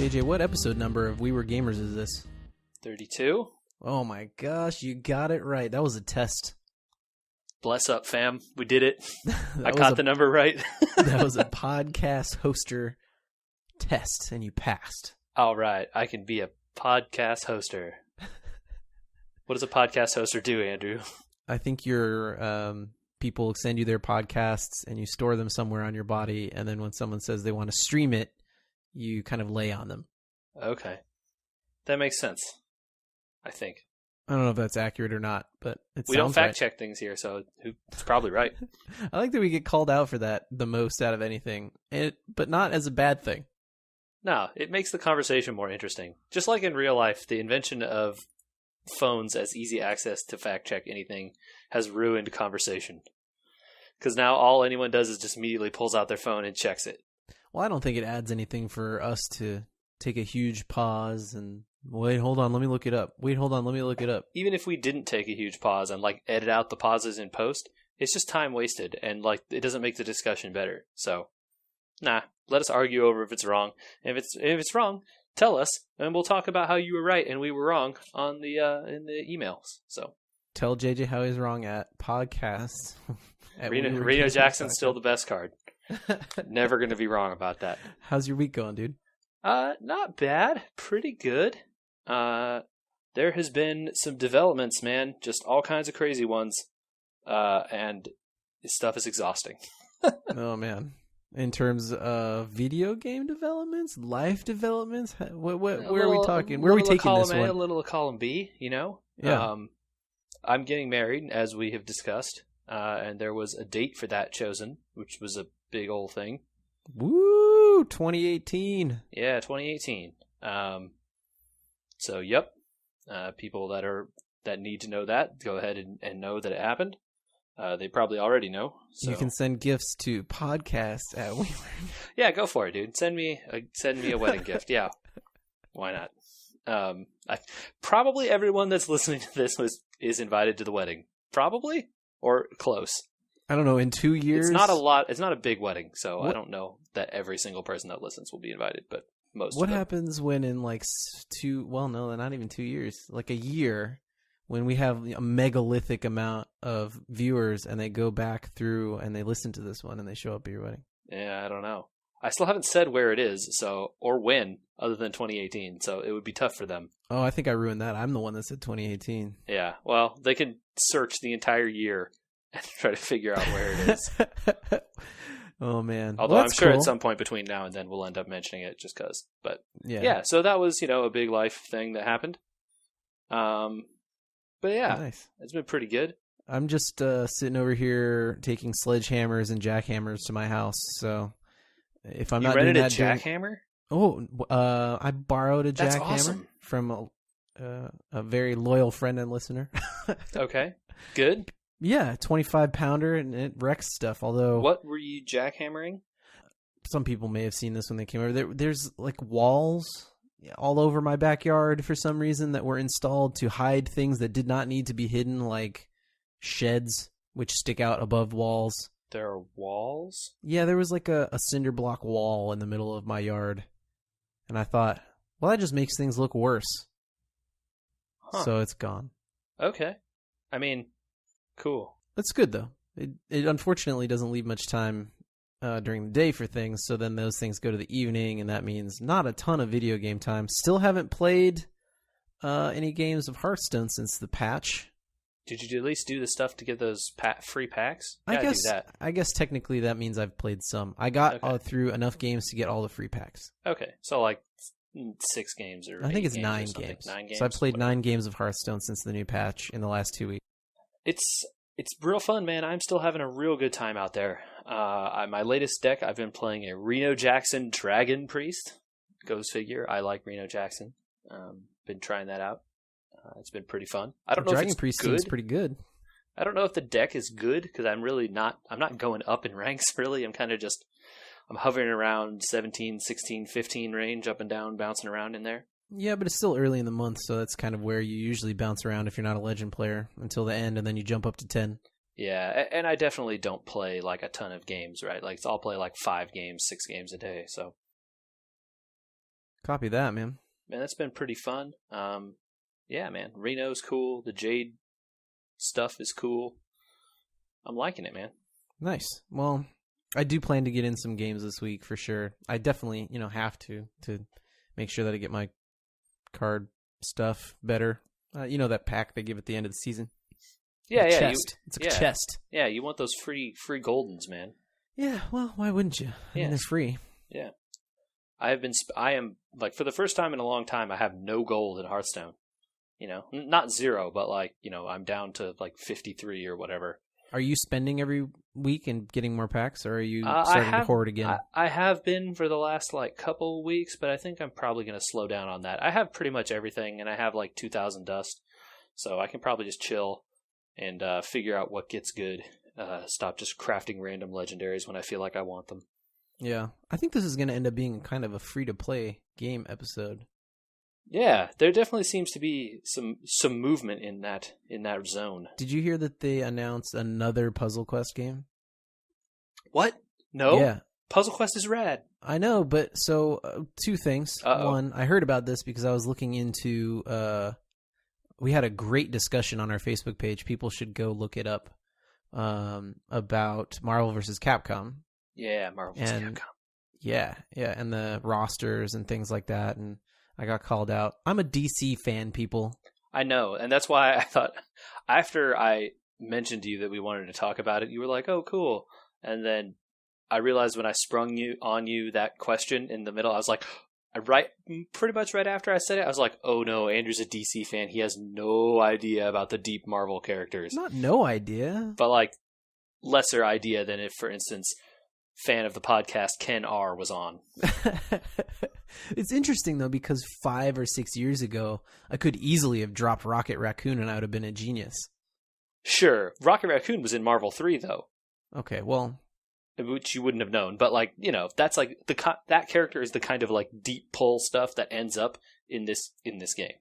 JJ, what episode number of We Were Gamers is this? 32. Oh my gosh, you got it right. That was a test. Bless up, fam. We did it. I was got a- the number right. That was a podcast hoster test, and you passed. All right. I can be a podcast hoster. What does a podcast hoster do, Andrew? I think your people send you their podcasts, and you store them somewhere on your body, and then when someone says they want to stream it, you kind of lay on them. Okay. That makes sense. I think. I don't know if that's accurate or not, but it We don't sounds fact right. check things here, so it's probably right. I like that we get called out for that the most out of anything, but not as a bad thing. No, it makes the conversation more interesting. Just like in real life, the invention of phones as easy access to fact check anything has ruined conversation. Because now all anyone does is just immediately pulls out their phone and checks it. Well, I don't think it adds anything for us to take a huge pause and wait, hold on, let me look it up. Wait, hold on, let me look it up. Even if we didn't take a huge pause and like edit out the pauses in post, it's just time wasted and like it doesn't make the discussion better. So, nah, let us argue over if it's wrong. And if it's wrong, tell us, and we'll talk about how you were right and we were wrong on the in the emails. So Tell JJ how he's wrong at podcasts. Reno Jackson's still the best card. Never going to be wrong about that. How's your week going, dude? Not bad. Pretty good. There has been some developments, man. Just all kinds of crazy ones. And this stuff is exhausting. Oh, man. In terms of video game developments, life developments, where are we talking? Where are we taking this one? A little of column B, you know? Yeah. I'm getting married, as we have discussed. And there was a date for that chosen, which was a big old thing. Woo! 2018. Yeah, 2018. So, yep. People that need to know that, go ahead and know that it happened. They probably already know. So. You can send gifts to podcasts at Yeah, go for it, dude. Send me a wedding gift. Yeah, why not? Probably everyone that's listening to this is invited to the wedding. Probably or close. I don't know. In 2 years, It's not a lot. It's not a big wedding, so I don't know that every single person that listens will be invited, but most. What of them. happens when in like not even 2 years, like a year, when we have a megalithic amount of viewers and they go back through and they listen to this one and they show up at your wedding? Yeah, I don't know. I still haven't said where it is, so or when, other than 2018. So it would be tough for them. Oh, I think I ruined that. I'm the one that said 2018. Yeah, well, they can search the entire year and try to figure out where it is. Oh man! Although Well, I'm that's sure cool. at some point between now and then we'll end up mentioning it just because. But Yeah. yeah, so that was a big life thing that happened. But yeah, Nice. it's been pretty good. I'm just sitting over here taking sledgehammers and jackhammers to my house. So if I'm You not rented doing a that, during- jackhammer? I borrowed a That's jackhammer awesome. from a very loyal friend and listener. Okay, good. Yeah, 25-pounder, and it wrecks stuff. Although What were you jackhammering? some people may have seen this when they came over. There's like walls all over my backyard for some reason that were installed to hide things that did not need to be hidden, like sheds which stick out above walls. There are walls? Yeah, there was like a cinder block wall in the middle of my yard. And I thought, well, that just makes things look worse. Huh. So it's gone. Okay. I mean, cool. That's good, though. It unfortunately doesn't leave much time during the day for things, so then those things go to the evening, and that means not a ton of video game time. Still haven't played any games of Hearthstone since the patch. Did you at least do the stuff to get those free packs? I Gotta guess do that. I guess technically that means I've played some. I got Okay. through enough games to get all the free packs. Okay, so like 6 games or I think 8 it's games or 9 something. games. 9 games. So I played whatever. 9 games of Hearthstone since the new patch in the last 2 weeks. It's real fun, man. I'm still having a real good time out there. My latest deck, I've been playing a Reno Jackson Dragon Priest. Goes figure. I like Reno Jackson. Been trying that out. It's been pretty fun. I don't know Dragon if it's Priest good. seems pretty good. I don't know if the deck is good because I'm not going up in ranks really. I'm kind of I'm hovering around 17, 16, 15 range, up and down, bouncing around in there. Yeah, but it's still early in the month, so that's kind of where you usually bounce around if you're not a legend player until the end, and then you jump up to 10. Yeah, and I definitely don't play like a ton of games, right? Like I'll play like 5 games, 6 games a day. So Copy that, man. Man, that's been pretty fun. Yeah, man, Reno's cool. The Jade stuff is cool. I'm liking it, man. Nice. Well, I do plan to get in some games this week for sure. I definitely, have to make sure that I get my card stuff better. That pack they give at the end of the season. Yeah, a yeah. Chest. It's a chest. Yeah, you want those free goldens, man. Yeah, well, why wouldn't you? I mean, they're free. Yeah. I am, like, for the first time in a long time, I have no gold in Hearthstone. Not 0, but, like, I'm down to, like, 53 or whatever. Are you spending every week and getting more packs, or are you starting to hoard again? I have been for the last, like, couple weeks, but I think I'm probably going to slow down on that. I have pretty much everything, and I have, like, 2,000 dust, so I can probably just chill and figure out what gets good. Stop just crafting random legendaries when I feel like I want them. Yeah, I think this is going to end up being kind of a free-to-play game episode. Yeah, there definitely seems to be some movement in that zone. Did you hear that they announced another Puzzle Quest game? What? No. Yeah. Puzzle Quest is rad. I know, but so two things. Uh-oh. One, I heard about this because I was looking into. We had a great discussion on our Facebook page. People should go look it up. About Marvel vs. Capcom. Yeah, Marvel vs. Capcom. Yeah, and the rosters and things like that, and I got called out. I'm a DC fan, people. I know, and that's why I thought after I mentioned to you that we wanted to talk about it, you were like, "Oh, cool," and then I realized when I sprung on you that question in the middle, I was like, pretty much right after I said it, I was like, "Oh no, Andrew's a DC fan. He has no idea about the deep Marvel characters." Not no idea, but like lesser idea than if, for instance, fan of the podcast Ken R was on. It's interesting though, because 5 or 6 years ago, I could easily have dropped Rocket Raccoon and I would have been a genius. Sure, Rocket Raccoon was in Marvel 3 though. Okay, well, which you wouldn't have known, but like, that's like that character is the kind of like deep pull stuff that ends up in this game.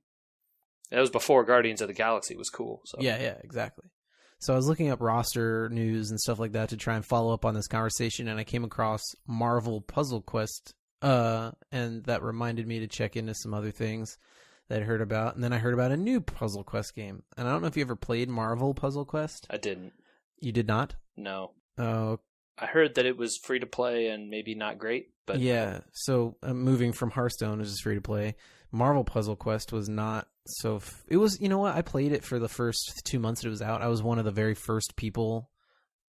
That was before Guardians of the Galaxy was cool. So yeah, exactly. So I was looking up roster news and stuff like that to try and follow up on this conversation, and I came across Marvel Puzzle Quest, and that reminded me to check into some other things that I heard about. And then I heard about a new Puzzle Quest game. And I don't know if you ever played Marvel Puzzle Quest. I didn't. You did not? No. Oh. I heard that it was free to play and maybe not great, but yeah. So moving from Hearthstone, which is free to play, Marvel Puzzle Quest was not so. It was, you know what? I played it for the first 2 months it was out. I was one of the very first people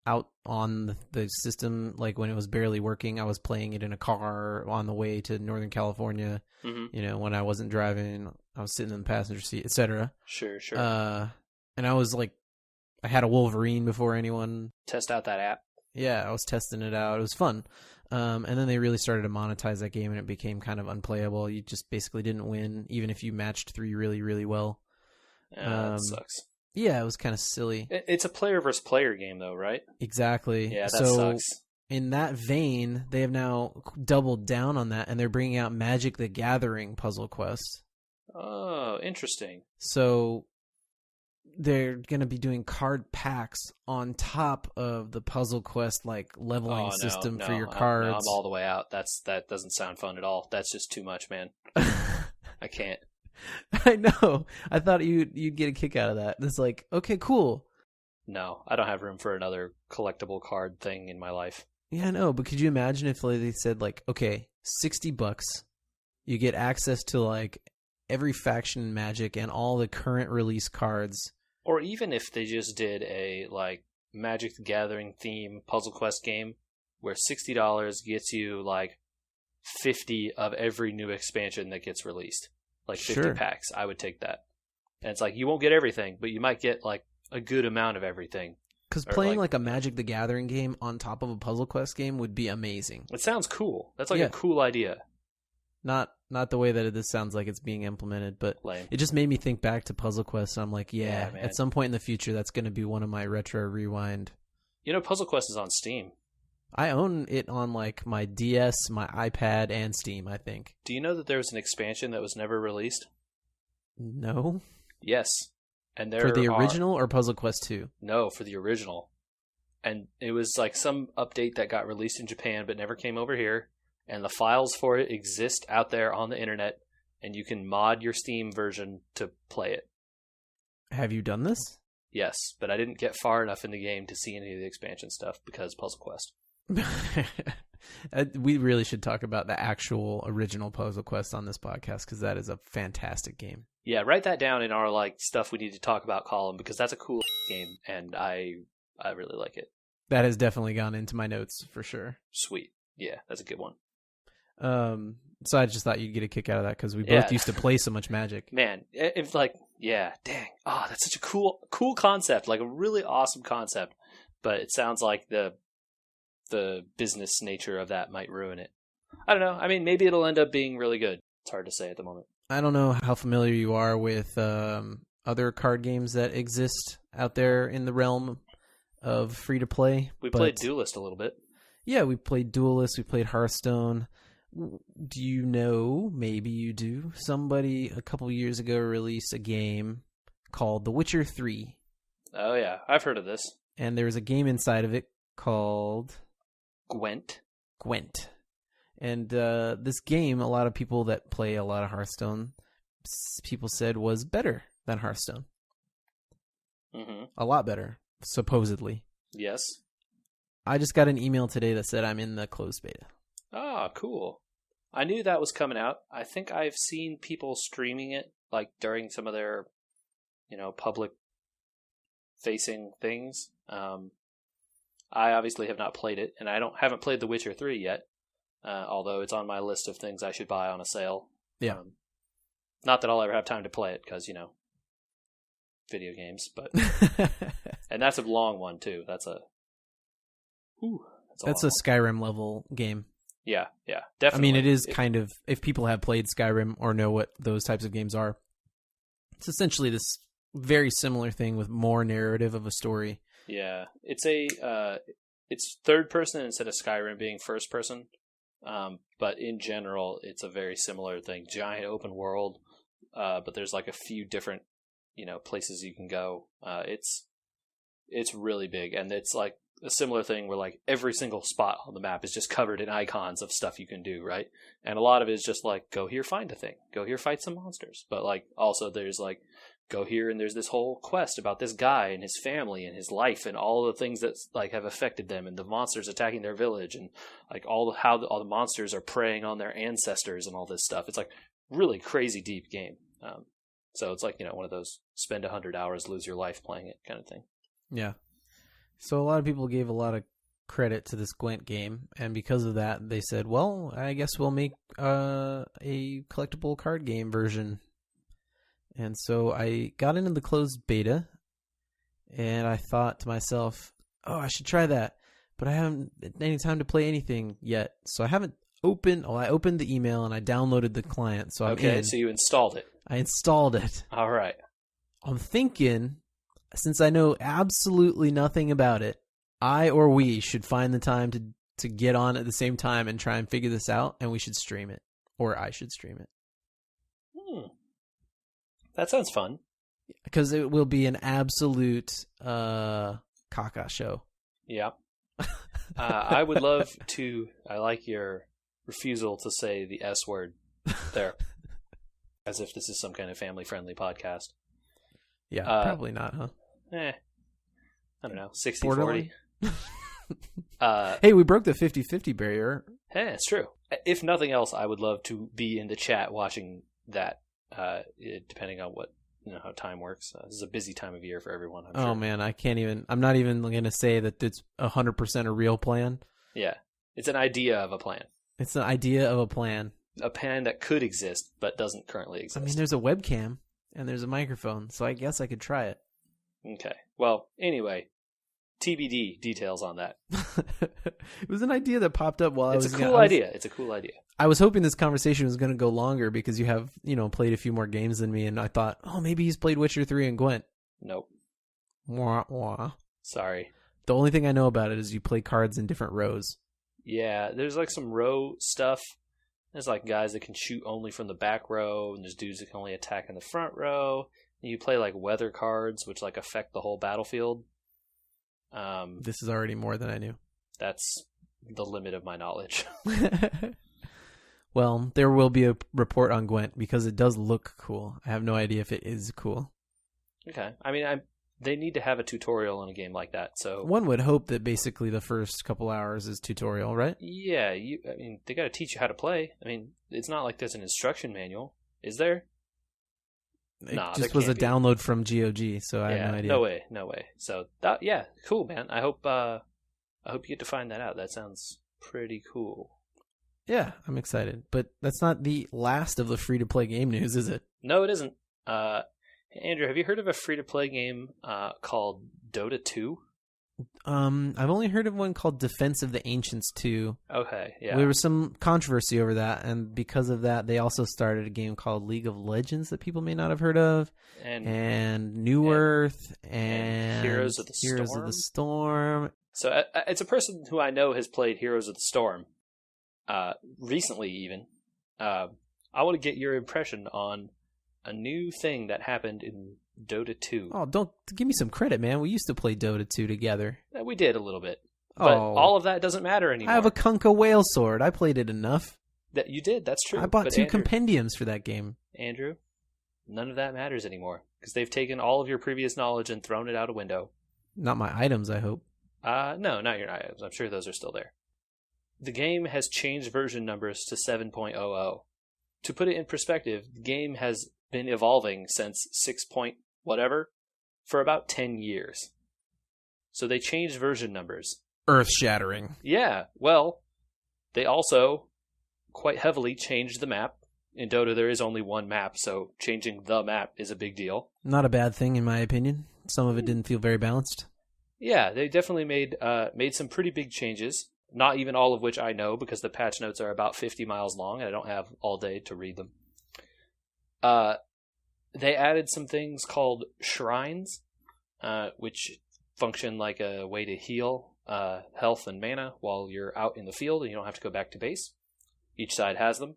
out on the system, like when it was barely working. I was playing it in a car on the way to Northern California. Mm-hmm. When I wasn't driving, I was sitting in the passenger seat, etc. Sure. And I was like, I had a Wolverine before anyone. Test out that app. Yeah, I was testing it out. It was fun. And then they really started to monetize that game, and it became kind of unplayable. You just basically didn't win, even if you matched 3 really, really well. That sucks. Yeah, it was kind of silly. It's a player versus player game, though, right? Exactly. Yeah, that sucks. In that vein, they have now doubled down on that, and they're bringing out Magic the Gathering Puzzle Quest. Oh, interesting. So they're going to be doing card packs on top of the Puzzle Quest like leveling system for your cards. I'm all the way out. That doesn't sound fun at all. That's just too much, man. I can't. I know. I thought you'd get a kick out of that. It's like, okay, cool. No, I don't have room for another collectible card thing in my life. Yeah, I know, but could you imagine if they said like, okay, $60, you get access to like every faction in Magic and all the current release cards. Or even if they just did a like Magic the Gathering theme Puzzle Quest game where $60 gets you like 50 of every new expansion that gets released. Like 50 packs. I would take that. And it's like, you won't get everything, but you might get like a good amount of everything. Because playing like a Magic the Gathering game on top of a Puzzle Quest game would be amazing. It sounds cool. That's like a cool idea. Not the way that this sounds like it's being implemented, but lame. It just made me think back to Puzzle Quest. And I'm like, yeah, man. At some point in the future, that's going to be one of my retro rewind. Puzzle Quest is on Steam. I own it on like my DS, my iPad, and Steam, I think. Do you know that there was an expansion that was never released? No. Yes. And there for the original or Puzzle Quest 2? No, for the original. And it was like some update that got released in Japan but never came over here. and the files for it exist out there on the internet, and you can mod your Steam version to play it. Have you done this? Yes, but I didn't get far enough in the game to see any of the expansion stuff because Puzzle Quest. We really should talk about the actual original Puzzle Quest on this podcast because that is a fantastic game. Yeah, write that down in our like stuff we need to talk about column because that's a cool game and I really like it. That has definitely gone into my notes for sure. Sweet. Yeah, that's a good one. So I just thought you'd get a kick out of that because we both used to play so much Magic. Man, if like, yeah, dang. Oh, that's such a cool concept, like a really awesome concept. But it sounds like the business nature of that might ruin it. I don't know. I mean, maybe it'll end up being really good. It's hard to say at the moment. I don't know how familiar you are with other card games that exist out there in the realm of free-to-play. We played Duelist a little bit. Yeah, we played Duelist. We played Hearthstone. Do you know, maybe you do, somebody a couple years ago released a game called The Witcher 3. Oh, yeah. I've heard of this. And there's a game inside of it called Gwent. And this game, a lot of people that play a lot of Hearthstone, people said was better than Hearthstone. Mm-hmm. A lot better, supposedly. Yes. I just got an email today that said I'm in the closed beta. Ah, cool. I knew that was coming out. I think I've seen people streaming it, like during some of their, public facing things. I obviously have not played it, and I haven't played The Witcher 3 yet, although it's on my list of things I should buy on a sale. Yeah. Not that I'll ever have time to play it, because, video games, but... And that's a long one, too. That's a Skyrim level game. Yeah, definitely. I mean, it is kind of, if people have played Skyrim or know what those types of games are, it's essentially this very similar thing with more narrative of a story. Yeah, it's third person instead of Skyrim being first person, but in general, it's a very similar thing. Giant open world, but there's like a few different, places you can go. It's really big, and it's like a similar thing where like every single spot on the map is just covered in icons of stuff you can do, right? And a lot of it is just like, go here, find a thing, go here, fight some monsters. But like also there's like, go here and there's this whole quest about this guy and his family and his life and all the things that like have affected them and the monsters attacking their village and like all the monsters are preying on their ancestors and all this stuff. It's like really crazy deep game. So it's like, one of those spend 100 hours, lose your life playing it kind of thing. Yeah. So a lot of people gave a lot of credit to this Gwent game, and because of that, they said, well, I guess we'll make a collectible card game version. And so I got into the closed beta, and I thought to myself, oh, I should try that, but I haven't had any time to play anything yet. So I opened the email, and I downloaded the client, so I'm in. Okay, so you installed it. I installed it. All right. I'm thinking... Since I know absolutely nothing about it, I or we should find the time to get on at the same time and try and figure this out, and we should stream it. Or I should stream it. That sounds fun. Because it will be an absolute caca show. Yeah. I would love to... I like your refusal to say the S word there. As if this is some kind of family-friendly podcast. Yeah, probably not, huh? I don't know, 60-40. Hey, we broke the 50-50 barrier. Hey, it's true. If nothing else, I would love to be in the chat watching that, depending on what, how time works. This is a busy time of year for everyone, I'm sure. Oh, man, I'm not even going to say that it's 100% a real plan. Yeah, it's an idea of a plan. It's an idea of a plan. A plan that could exist, but doesn't currently exist. I mean, there's a webcam. And there's a microphone, so I guess I could try it. Okay. Well, anyway, TBD details on that. It was an idea that popped up while It's a cool idea. I was hoping this conversation was going to go longer because you have, played a few more games than me, and I thought, oh, maybe he's played Witcher 3 and Gwent. Nope. Wah, wah. Sorry. The only thing I know about it is you play cards in different rows. Yeah, there's like some row stuff. There's like guys that can shoot only from the back row, and there's dudes that can only attack in the front row. And you play like weather cards, which like affect the whole battlefield. This is already more than I knew. That's the limit of my knowledge. Well, there will be a report on Gwent because it does look cool. I have no idea if it is cool. Okay. I mean, they need to have a tutorial in a game like that. So One would hope that basically the first couple hours is tutorial, right? yeah, I mean, they got to teach you how to play. I mean, it's not like there's an instruction manual, is there? It Nah, just there was a can't be. download from GOG, so I have no idea. No way. So yeah, cool, man. I hope you get to find that out. That sounds pretty cool. Yeah, I'm excited. But that's not the last of the free-to-play game news, is it? No, it isn't. Andrew, have you heard of a free-to-play game called Dota 2? I've only heard of one called Defense of the Ancients 2. Okay, yeah. There was some controversy over that, and because of that, they also started a game called League of Legends that people may not have heard of, and New Earth, and Heroes of the Storm. So it's a person who I know has played Heroes of the Storm, recently even. I want to get your impression on a new thing that happened in Dota 2. Oh, don't give me some credit, man. We used to play Dota 2 together. We did a little bit. But all of that doesn't matter anymore. I have a Kunkka whale sword. I played it enough. That you did, that's true. I bought two compendiums for that game. Andrew, none of that matters anymore. Because they've taken all of your previous knowledge and thrown it out a window. Not my items, I hope. No, not your items. I'm sure those are still there. The game has changed version numbers to 7.00. To put it in perspective, the game has been evolving since 6. Whatever for about 10 years. So they changed version numbers. Earth-shattering. Yeah, well, they also quite heavily changed the map. In Dota, there is only one map, so changing the map is a big deal. Not a bad thing, in my opinion. Some of it didn't feel very balanced. Yeah, they definitely made some pretty big changes. Not even all of which I know, because the patch notes are about 50 miles long, and I don't have all day to read them. They added some things called shrines, which function like a way to heal health and mana while you're out in the field and you don't have to go back to base. Each side has them.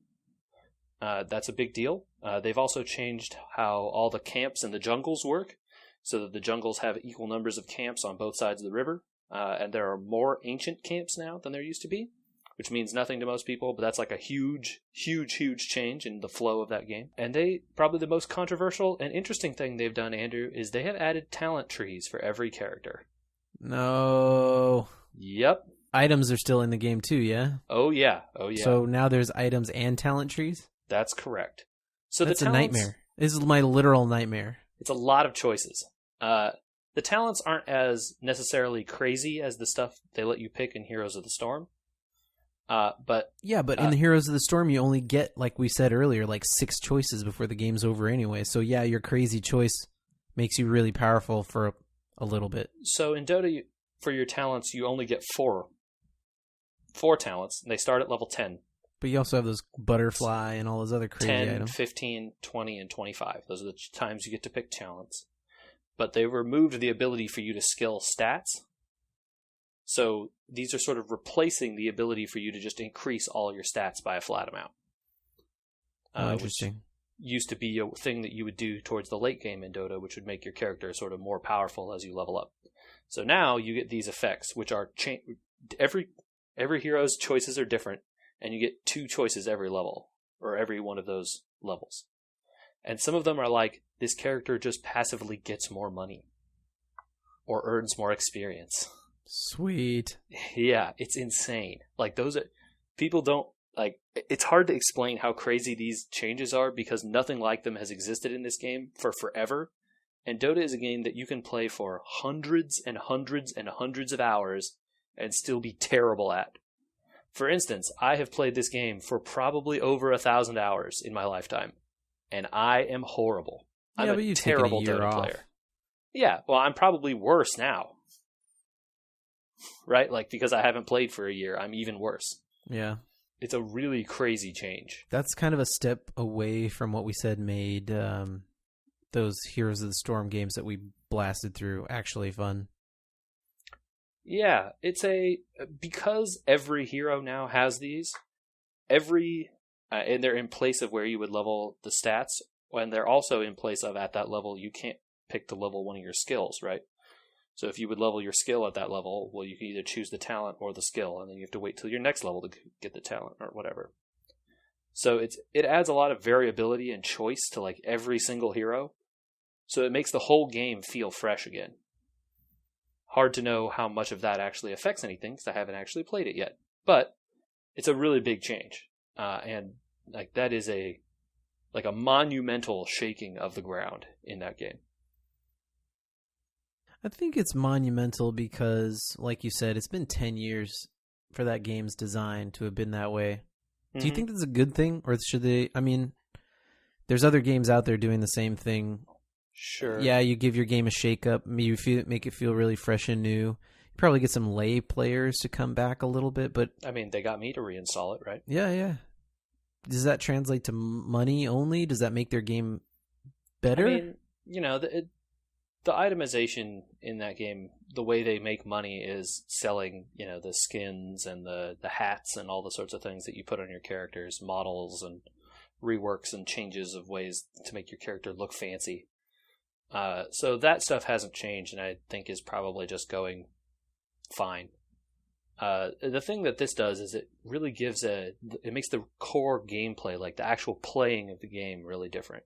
That's a big deal. They've also changed how all the camps and the jungles work, so that the jungles have equal numbers of camps on both sides of the river, and there are more ancient camps now than there used to be, which means nothing to most people, but that's like a huge, huge, huge change in the flow of that game. And probably the most controversial and interesting thing they've done, Andrew, is they have added talent trees for every character. No. Yep. Items are still in the game too, yeah? Oh, yeah. So now there's items and talent trees? That's correct. So that's the talents, a nightmare. This is my literal nightmare. It's a lot of choices. The talents aren't as necessarily crazy as the stuff they let you pick in Heroes of the Storm. But in the Heroes of the Storm, you only get, like we said earlier, like 6 choices before the game's over anyway. So yeah, your crazy choice makes you really powerful for a little bit. So in Dota, for your talents, you only get 4 talents, and they start at level 10. But you also have those butterfly and all those other crazy 10, items. 15, 20, and 25. Those are the times you get to pick talents. But they removed the ability for you to skill stats. So these are sort of replacing the ability for you to just increase all your stats by a flat amount. Interesting. Which used to be a thing that you would do towards the late game in Dota, which would make your character sort of more powerful as you level up. So now you get these effects, which are every hero's choices are different, and you get 2 choices every level, or every one of those levels. And some of them are like, this character just passively gets more money, or earns more experience. Sweet. Yeah, it's insane. Like, those are, people don't, like, it's hard to explain how crazy these changes are, because nothing like them has existed in this game for forever. And Dota is a game that you can play for hundreds and hundreds and hundreds of hours and still be terrible at. For instance, I have played this game for probably over 1,000 hours in my lifetime, and I am horrible. I'm a terrible Dota player. Yeah, well, I'm probably worse now. Right? Like, because I haven't played for a year, I'm even worse. Yeah. It's a really crazy change. That's kind of a step away from what we said made those Heroes of the Storm games that we blasted through actually fun. Yeah, because every hero now has these, and they're in place of where you would level the stats, and they're also in place of, at that level, you can't pick to level one of your skills, right? So if you would level your skill at that level, well, you can either choose the talent or the skill, and then you have to wait till your next level to get the talent or whatever. So it adds a lot of variability and choice to like every single hero. So it makes the whole game feel fresh again. Hard to know how much of that actually affects anything because I haven't actually played it yet. But it's a really big change, and like that is a monumental shaking of the ground in that game. I think it's monumental because, like you said, it's been 10 years for that game's design to have been that way. Do you think that's a good thing, or should they? I mean, there's other games out there doing the same thing. Sure. Yeah, you give your game a shake-up, make it feel really fresh and new. You probably get some lay players to come back a little bit, but I mean, they got me to reinstall it, right? Yeah. Does that translate to money only? Does that make their game better? I mean, the itemization in that game, the way they make money is selling, the skins and the hats and all the sorts of things that you put on your characters, models and reworks and changes of ways to make your character look fancy. So that stuff hasn't changed, and I think is probably just going fine. The thing that this does is it really it makes the core gameplay, like the actual playing of the game, really different.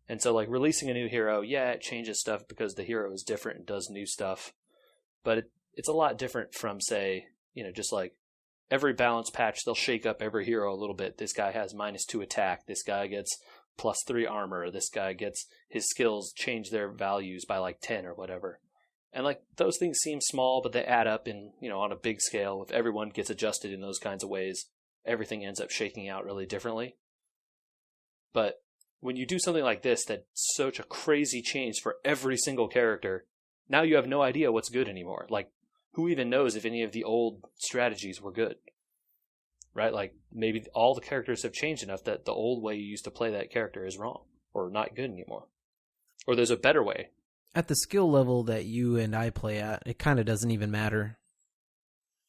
And so, like, releasing a new hero, it changes stuff because the hero is different and does new stuff. But it's a lot different from, say, just like every balance patch, they'll shake up every hero a little bit. This guy has -2 attack. This guy gets +3 armor. This guy gets his skills change their values by like 10 or whatever. And like those things seem small, but they add up in, on a big scale. If everyone gets adjusted in those kinds of ways, everything ends up shaking out really differently. But when you do something like this, that's such a crazy change for every single character, now you have no idea what's good anymore. Like, who even knows if any of the old strategies were good? Right? Like, maybe all the characters have changed enough that the old way you used to play that character is wrong or not good anymore. Or there's a better way. At the skill level that you and I play at, it kind of doesn't even matter.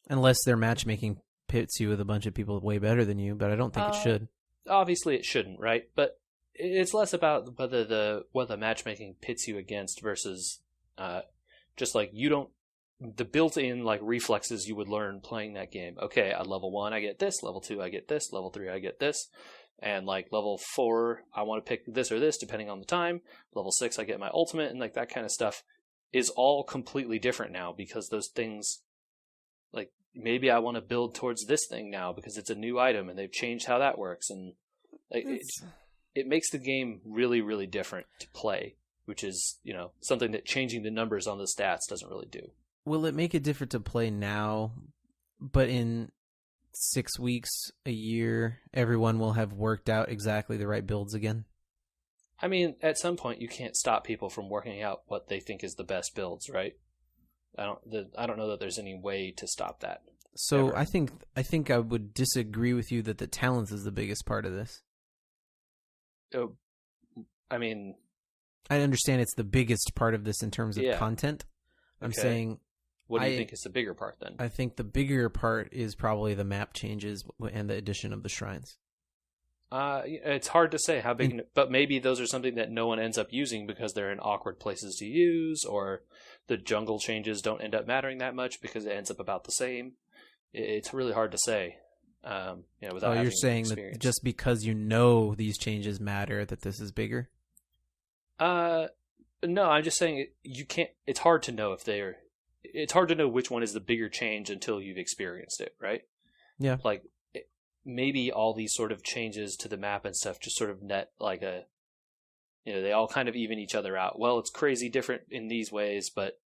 Unless their matchmaking pits you with a bunch of people way better than you, but I don't think it should. Obviously it shouldn't, right? But it's less about whether what the matchmaking pits you against versus just like the built-in like reflexes you would learn playing that game. Okay, at level 1 I get this, level 2 I get this, level 3 I get this, and like level 4 I want to pick this or this depending on the time. Level 6 I get my ultimate, and like that kind of stuff is all completely different now because those things, like maybe I want to build towards this thing now because it's a new item and they've changed how that works, and like it makes the game really, really different to play, which is, something that changing the numbers on the stats doesn't really do. Will it make it different to play now, but in 6 weeks, a year, everyone will have worked out exactly the right builds again? I mean, at some point you can't stop people from working out what they think is the best builds, right? I don't know that there's any way to stop that. So ever. I think I would disagree with you that the talents is the biggest part of this. I mean, I understand it's the biggest part of this in terms of Yeah. content. I'm Okay. saying what do you think is the bigger part then? I think the bigger part is probably the map changes and the addition of the shrines. It's hard to say how big, but maybe those are something that no one ends up using because they're in awkward places to use, or the jungle changes don't end up mattering that much because it ends up about the same. It's really hard to say. Without having you're saying experience. that just because you know these changes matter, that this is bigger? No, I'm just saying you can't. It's hard to know it's hard to know which one is the bigger change until you've experienced it, right? Yeah. Like maybe all these sort of changes to the map and stuff just sort of net like they all kind of even each other out. Well, it's crazy different in these ways, but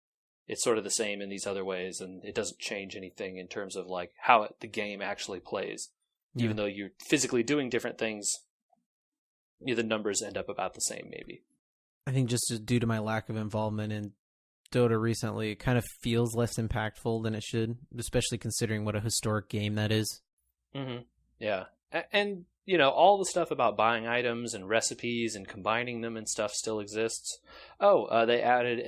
it's sort of the same in these other ways, and it doesn't change anything in terms of like how the game actually plays. Yeah. Even though you're physically doing different things, the numbers end up about the same, maybe. I think just due to my lack of involvement in Dota recently, it kind of feels less impactful than it should, especially considering what a historic game that is. Mm-hmm. Yeah. And, all the stuff about buying items and recipes and combining them and stuff still exists. They added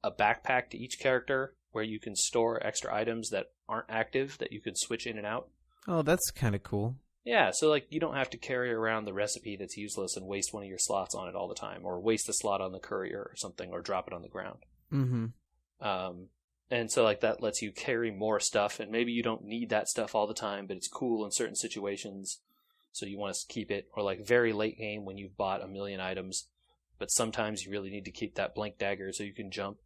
a backpack to each character where you can store extra items that aren't active that you can switch in and out. Oh, that's kind of cool. Yeah, so like you don't have to carry around the recipe that's useless and waste one of your slots on it all the time, or waste a slot on the courier or something, or drop it on the ground. Mm-hmm. And so like that lets you carry more stuff, and maybe you don't need that stuff all the time, but it's cool in certain situations. so you want to keep it, or like very late game when you've bought a million items, but sometimes you really need to keep that blank dagger so you can jump,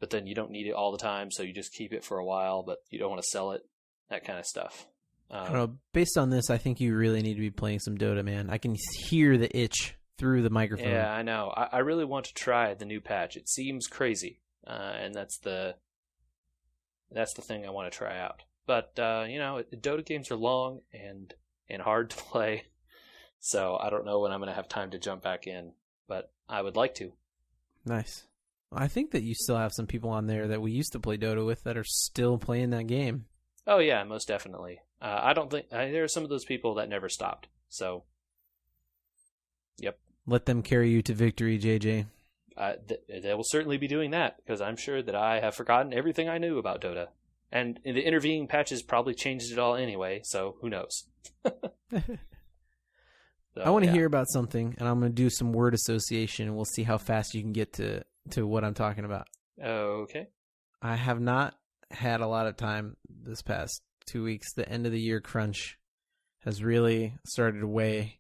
but then you don't need it all the time, so you just keep it for a while, but you don't want to sell it, that kind of stuff. I don't know. Based on this, I think you really need to be playing some Dota, man. I can hear the itch through the microphone. Yeah, I know. I really want to try the new patch. It seems crazy, and that's the thing I want to try out. But Dota games are long and hard to play, so I don't know when I'm going to have time to jump back in. But I would like to. Nice. I think that you still have some people on there that we used to play Dota with that are still playing that game. Oh yeah, most definitely. I don't think there are some of those people that never stopped. So, yep. Let them carry you to victory, JJ. They will certainly be doing that, because I'm sure that I have forgotten everything I knew about Dota. And the intervening patches probably changed it all anyway, so who knows? So, I want to hear about something, and I'm going to do some word association, and we'll see how fast you can get to what I'm talking about. Okay. I have not had a lot of time this past 2 weeks. The end of the year crunch has really started to weigh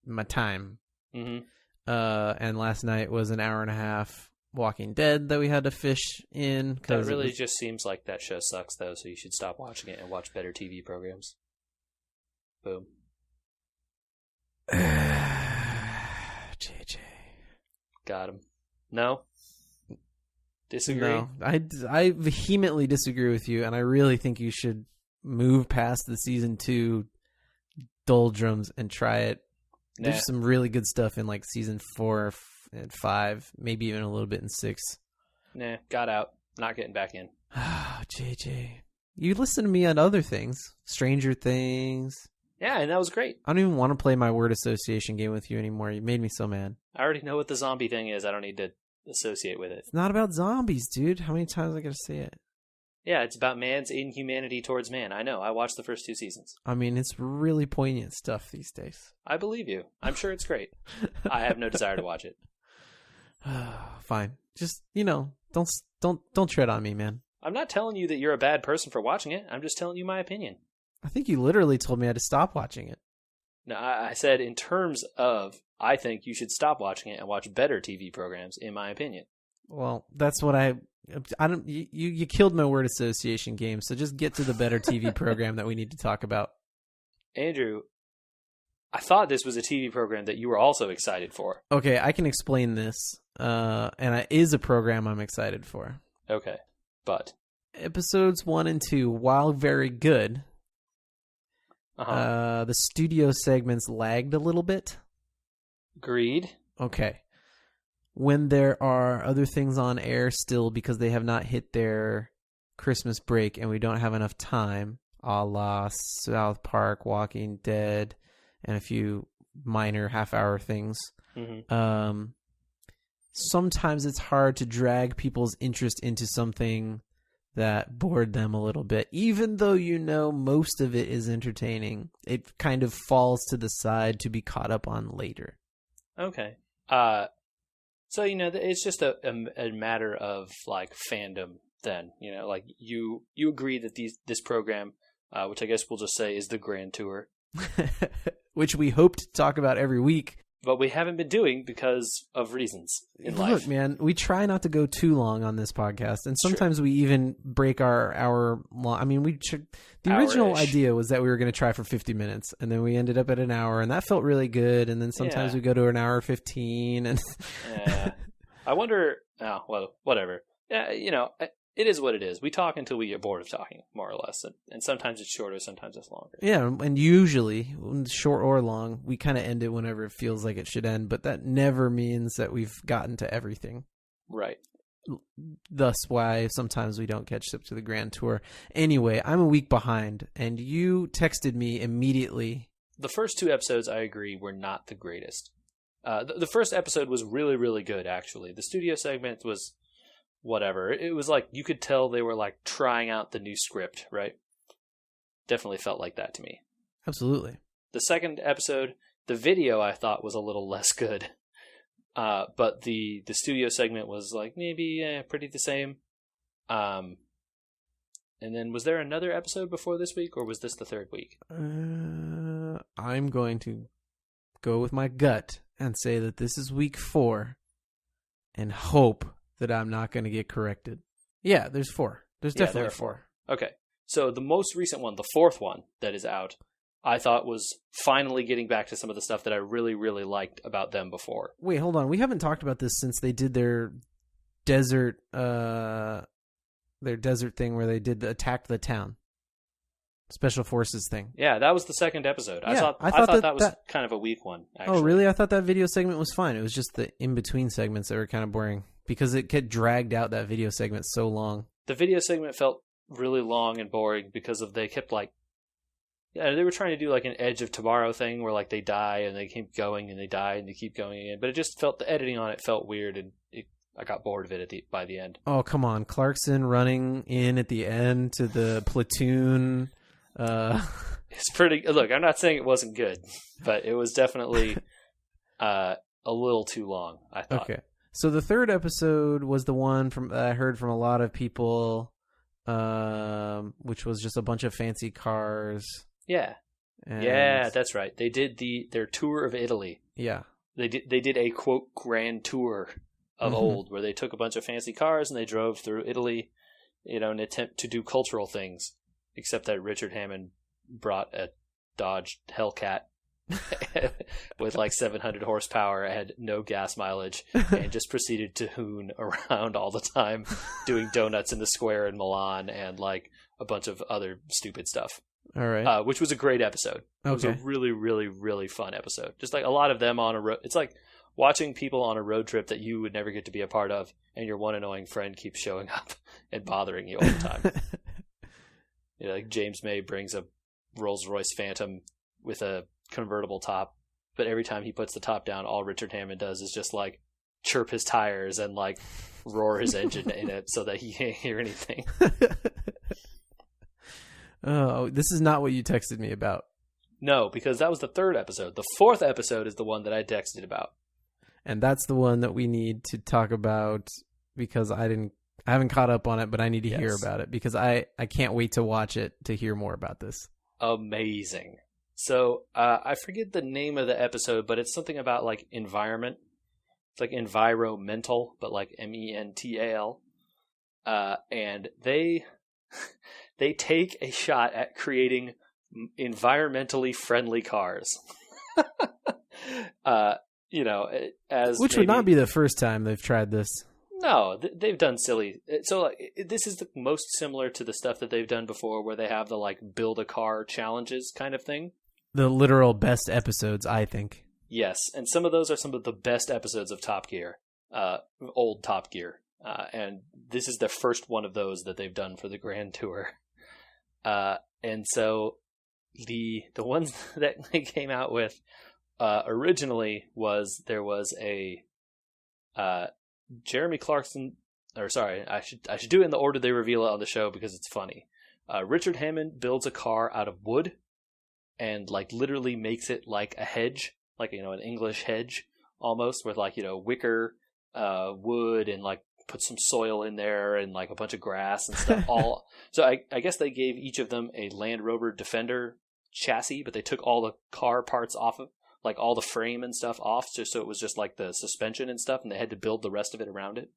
my time. Mm-hmm. And last night was an hour and a half Walking Dead that we had to fish in. That really just seems like that show sucks, though, so you should stop watching it and watch better TV programs. Boom. JJ. Got him. No? Disagree? No, I vehemently disagree with you, and I really think you should move past the season 2 doldrums and try it. Nah. There's some really good stuff in like season 4 and 5, maybe even a little bit in 6. Nah, got out. Not getting back in. JJ. You listen to me on other things. Stranger Things. Yeah, and that was great. I don't even want to play my word association game with you anymore. You made me so mad. I already know what the zombie thing is. I don't need to associate with it. It's not about zombies, dude. How many times I gotta say it? Yeah, it's about man's inhumanity towards man. I know. I watched the first 2 seasons. I mean, it's really poignant stuff these days. I believe you. I'm sure it's great. I have no desire to watch it. Fine. Just, don't tread on me, man. I'm not telling you that you're a bad person for watching it. I'm just telling you my opinion. I think you literally told me I had to stop watching it. No, I said in terms of, I think you should stop watching it and watch better TV programs, in my opinion. Well, that's what I don't. You killed my word association game. So just get to the better TV program that we need to talk about. Andrew, I thought this was a TV program that you were also excited for. Okay, I can explain this. And it is a program I'm excited for. Okay, but episodes 1 and 2, while very good, the studio segments lagged a little bit. Agreed. Okay. When there are other things on air still because they have not hit their Christmas break and we don't have enough time, a la South Park, Walking Dead, and a few minor half-hour things, sometimes it's hard to drag people's interest into something that bored them a little bit. Even though most of it is entertaining, it kind of falls to the side to be caught up on later. Okay. So, it's just a matter of, like, fandom then. Like, you agree that this program, which I guess we'll just say is the Grand Tour. Which we hope to talk about every week. But we haven't been doing because of reasons in life. Look, man, we try not to go too long on this podcast, and sometimes we even break our hour long. I mean, the original idea was that we were going to try for 50 minutes, and then we ended up at an hour, and that felt really good. And then sometimes we go to an hour 15, and I wonder. Oh, well, whatever. Yeah, it is what it is. We talk until we get bored of talking, more or less. And sometimes it's shorter, sometimes it's longer. Yeah, and usually, short or long, we kind of end it whenever it feels like it should end. But that never means that we've gotten to everything. Right. Thus why sometimes we don't catch up to the Grand Tour. Anyway, I'm a week behind, and you texted me immediately. The first 2 episodes, I agree, were not the greatest. The first episode was really, really good, actually. The studio segment was whatever. It was like you could tell they were like trying out the new script, right? Definitely felt like that to me. Absolutely. The second episode, the video I thought was a little less good. But the studio segment was like maybe pretty the same. And then was there another episode before this week, or was this the 3rd week? I'm going to go with my gut and say that this is week 4 and hope that I'm not going to get corrected. Yeah, there's 4. There's definitely there are 4. Okay. So the most recent one, the 4th one that is out, I thought was finally getting back to some of the stuff that I really, really liked about them before. Wait, hold on. We haven't talked about this since they did their desert thing where they did the attack the town. Special forces thing. Yeah, that was the 2nd episode. I Yeah, thought I thought that was kind of a weak one, actually. Oh, really? I thought that video segment was fine. It was just the in-between segments that were kind of boring because it kept dragged out, that video segment, so long. The video segment felt really long and boring because they kept like, yeah, they were trying to do like an Edge of Tomorrow thing where like they die and they keep going and they die and they keep going again. But it just felt, the editing on it felt weird and I got bored of it by the end. Oh, come on. Clarkson running in at the end to the platoon. It's pretty, look, I'm not saying it wasn't good, but it was definitely a little too long, I thought. Okay. So the 3rd episode was the one from I heard from a lot of people, which was just a bunch of fancy cars. Yeah. And Yeah, that's right. They did their tour of Italy. yeah. They did a quote grand tour of old where they took a bunch of fancy cars and they drove through Italy, in an attempt to do cultural things. Except that Richard Hammond brought a Dodge Hellcat with like 700 horsepower, had no gas mileage, and just proceeded to hoon around all the time, doing donuts in the square in Milan and like a bunch of other stupid stuff. All right. Which was a great episode. It was a really, really, really fun episode. Just like a lot of them on a road. It's like watching people on a road trip that you would never get to be a part of, and your one annoying friend keeps showing up and bothering you all the time. Like James May brings a Rolls-Royce Phantom with a convertible top, but every time he puts the top down, all Richard Hammond does is just like chirp his tires and like roar his engine in it so that he can't hear anything. Oh, this is not what you texted me about. No, because that was the 3rd episode. The 4th episode is the one that I texted about. And that's the one that we need to talk about because I haven't caught up on it, but I need to hear about it because I can't wait to watch it to hear more about this. Amazing. So I forget the name of the episode, but it's something about like environment. It's like environmental, but like mental. And they take a shot at creating environmentally friendly cars. Which would not be the first time they've tried this. No, they've done silly. So like, this is the most similar to the stuff that they've done before where they have the like build a car challenges kind of thing. The literal best episodes, I think. Yes, and some of those are some of the best episodes of Top Gear, old Top Gear. And this is the first one of those that they've done for the Grand Tour. And so the ones that they came out with originally there was a Jeremy Clarkson, or sorry, I should do it in the order they reveal it on the show because it's funny. Richard Hammond builds a car out of wood and like literally makes it like a hedge, like an English hedge almost, with like wicker wood and like put some soil in there and like a bunch of grass and stuff. So I guess they gave each of them a Land Rover Defender chassis, but they took all the car parts off of, like all the frame and stuff off, just so it was just like the suspension and stuff, and they had to build the rest of it around it.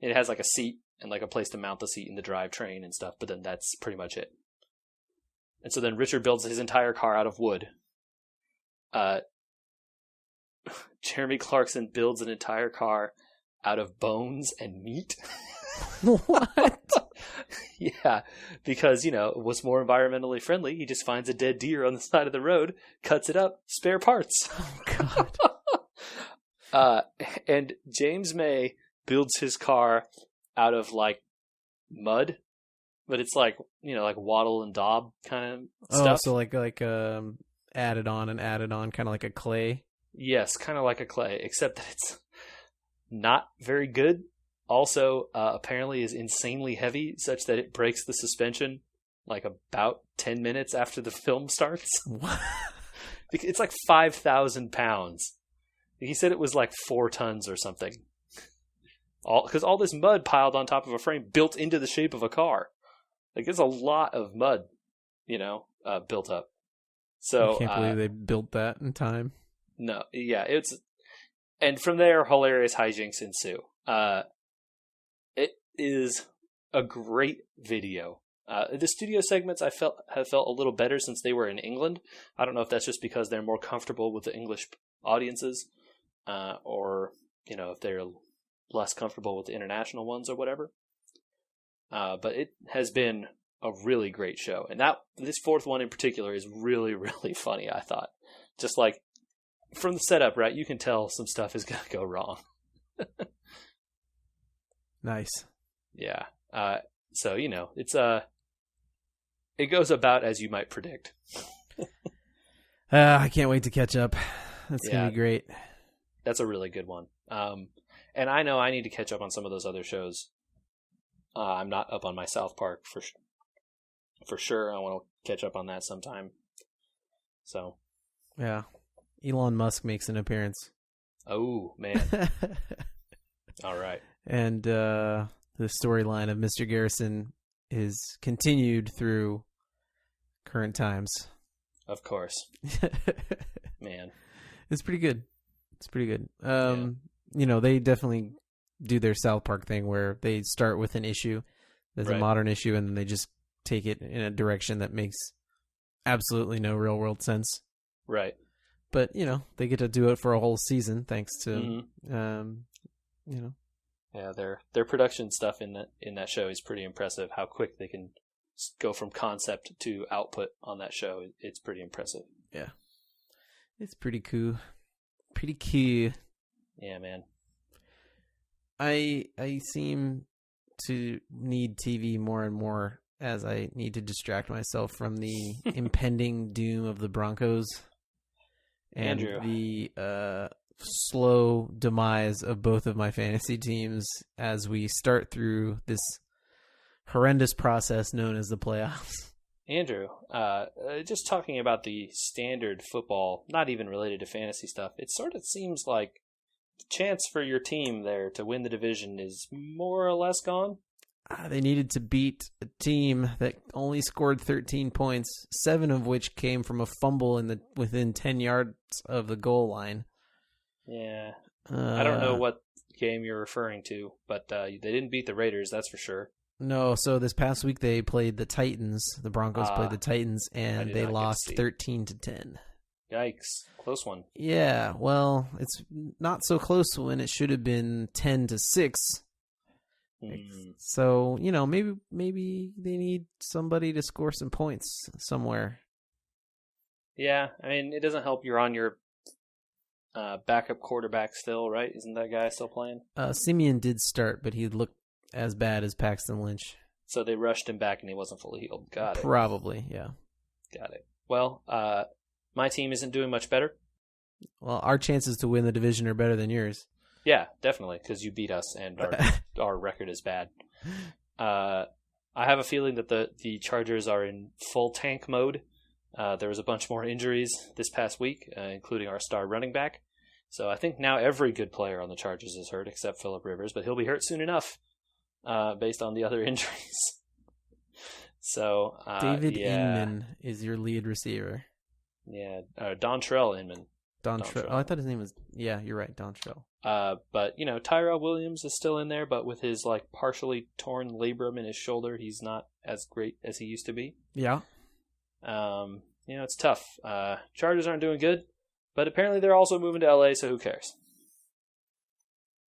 And it has like a seat and like a place to mount the seat in the drivetrain and stuff, but then that's pretty much it. And so then Richard builds his entire car out of wood. Jeremy Clarkson builds an entire car out of bones and meat. What? Yeah, because, what's more environmentally friendly? He just finds a dead deer on the side of the road, cuts it up, spare parts. Oh, God. And James May builds his car out of, like, mud, but it's like, like Wattle and Daub kind of stuff. Oh, so like added on, kind of like a clay? Yes, kind of like a clay, except that it's not very good. Also, apparently is insanely heavy, such that it breaks the suspension like about 10 minutes after the film starts. What? It's like 5,000 pounds. He said it was like 4 tons or something. Because all this mud piled on top of a frame built into the shape of a car. Like, there's a lot of mud, built up. So I can't believe they built that in time. no, yeah, and from there, hilarious hijinks ensue. It is a great video. The studio segments have felt a little better since they were in England. I don't know if that's just because they're more comfortable with the English audiences, or if they're less comfortable with the international ones or whatever. But it has been a really great show, and this fourth one in particular is really, really funny. I thought, just like from the setup, right? You can tell some stuff is gonna go wrong. Nice. Yeah. So it's it goes about as you might predict. I can't wait to catch up. That's gonna be great. That's a really good one. And I know I need to catch up on some of those other shows. I'm not up on my South Park for sure. I want to catch up on that sometime. So, yeah, Elon Musk makes an appearance. Oh man! All right. And the storyline of Mr. Garrison is continued through current times. Of course. Man. It's pretty good. It's pretty good. They definitely do their South Park thing where they start with an issue that's a modern issue, and then they just take it in a direction that makes absolutely no real world sense. Right. But, they get to do it for a whole season thanks to, Yeah, their production stuff in that show is pretty impressive. How quick they can go from concept to output on that show, it's pretty impressive. Yeah. It's pretty cool. Pretty cool. Yeah, man. I seem to need TV more and more as I need to distract myself from the impending doom of the Broncos and Andrew. the slow demise of both of my fantasy teams as we start through this horrendous process known as the playoffs. Andrew, just talking about the standard football, not even related to fantasy stuff, it sort of seems like the chance for your team there to win the division is more or less gone. They needed to beat a team that only scored 13 points, 7 of which came from a fumble within 10 yards of the goal line. Yeah. I don't know what game you're referring to, but they didn't beat the Raiders, that's for sure. No, so this past week they played the Titans. The Broncos played the Titans, and they lost 13-10. Yikes. Close one. Yeah, well, it's not so close when it should have been 10-6. So, maybe they need somebody to score some points somewhere. Yeah, I mean, it doesn't help you're on your backup quarterback still, right? Isn't that guy still playing? Simeon did start, but he looked as bad as Paxton Lynch. So they rushed him back and he wasn't fully healed. Got it. Probably, yeah. Got it. Well, my team isn't doing much better. Well, our chances to win the division are better than yours. Yeah, definitely, because you beat us and our record is bad. I have a feeling that the Chargers are in full tank mode. There was a bunch more injuries this past week, including our star running back. So I think now every good player on the Chargers is hurt except Phillip Rivers, but he'll be hurt soon enough based on the other injuries. So David Inman is your lead receiver. Yeah, Dontrell Inman. Dontrell. Oh, I thought his name was... Yeah, you're right, Dontrell. But, Tyrell Williams is still in there, but with his, partially torn labrum in his shoulder, he's not as great as he used to be. Yeah. It's tough. Chargers aren't doing good, but apparently they're also moving to LA, so who cares?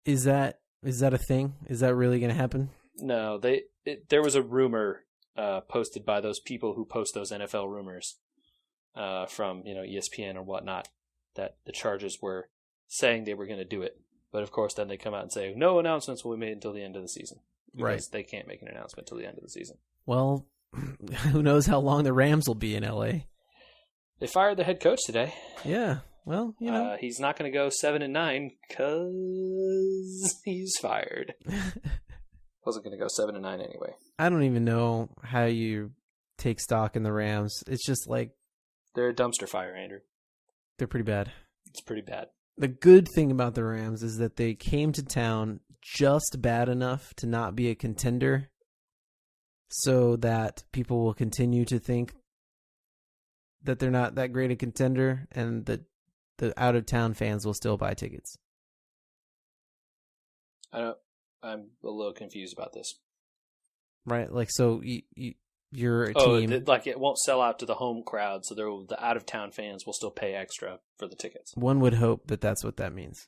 Is that a thing? Is that really going to happen? No, there was a rumor posted by those people who post those NFL rumors from, ESPN or whatnot, that the Chargers were saying they were going to do it. But, of course, then they come out and say, no announcements will be made until the end of the season. Because they can't make an announcement until the end of the season. Well, who knows how long the Rams will be in LA. They fired the head coach today. Yeah, well, he's not going to go 7-9 because he's fired. Wasn't going to go 7-9 anyway. I don't even know how you take stock in the Rams. It's just like... They're a dumpster fire, Andrew. They're pretty bad. It's pretty bad. The good thing about the Rams is that they came to town just bad enough to not be a contender so that people will continue to think that they're not that great a contender, and that the out of town fans will still buy tickets. I'm a little confused about this. Right, like so you're a team. Like it won't sell out to the home crowd, so the out of town fans will still pay extra for the tickets. One would hope that that's what that means.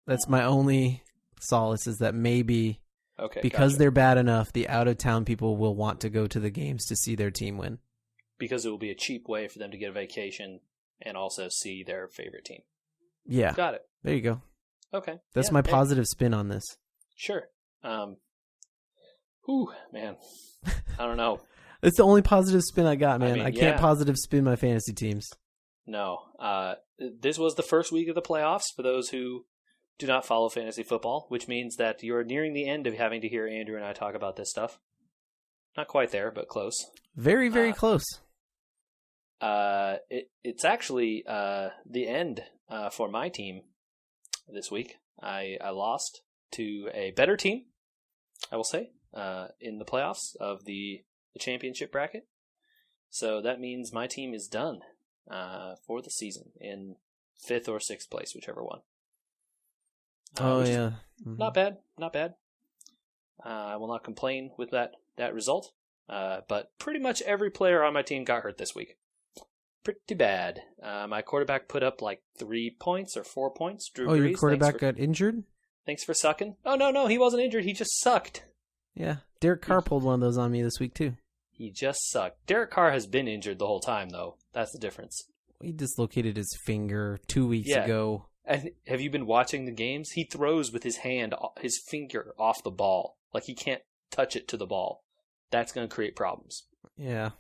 That's my only solace, is that maybe because they're bad enough, the out of town people will want to go to the games to see their team win. Because it will be a cheap way for them to get a vacation and also see their favorite team. Yeah. Got it. There you go. Okay. That's my positive spin on this. Sure. Man. I don't know. It's the only positive spin I got, man. I can't yeah. positive spin my fantasy teams. No. This was the first week of the playoffs for those who do not follow fantasy football, which means that you're nearing the end of having to hear Andrew and I talk about this stuff. Not quite there, but close. Very, very close. It's actually the end for my team this week. I lost to a better team, I will say, in the playoffs of the championship bracket. So that means my team is done for the season in 5th or 6th place, whichever one. Yeah. Mm-hmm. Not bad. I will not complain with that result. But pretty much every player on my team got hurt this week. Pretty bad. My quarterback put up like 3 points or 4 points. Drew Brees, your quarterback got injured? Thanks for sucking. Oh, no, he wasn't injured. He just sucked. Yeah. Derek Carr pulled one of those on me this week, too. He just sucked. Derek Carr has been injured the whole time, though. That's the difference. He dislocated his finger 2 weeks ago. And have you been watching the games? He throws with his finger off the ball. Like he can't touch it to the ball. That's going to create problems. Yeah.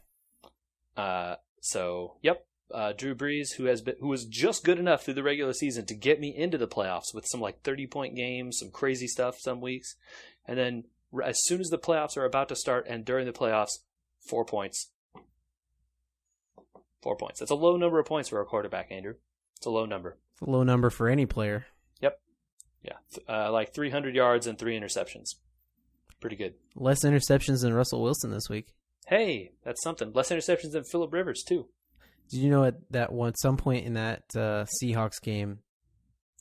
Drew Brees, who was just good enough through the regular season to get me into the playoffs with some like 30-point games, some crazy stuff some weeks, and then as soon as the playoffs are about to start and during the playoffs, 4 points. 4 points. That's a low number of points for a quarterback, Andrew. It's a low number. It's a low number for any player. Yep. Yeah. Like 300 yards and 3 interceptions. Pretty good. Less interceptions than Russell Wilson this week. Hey, that's something. Less interceptions than Phillip Rivers, too. Did you know at some point in that Seahawks game?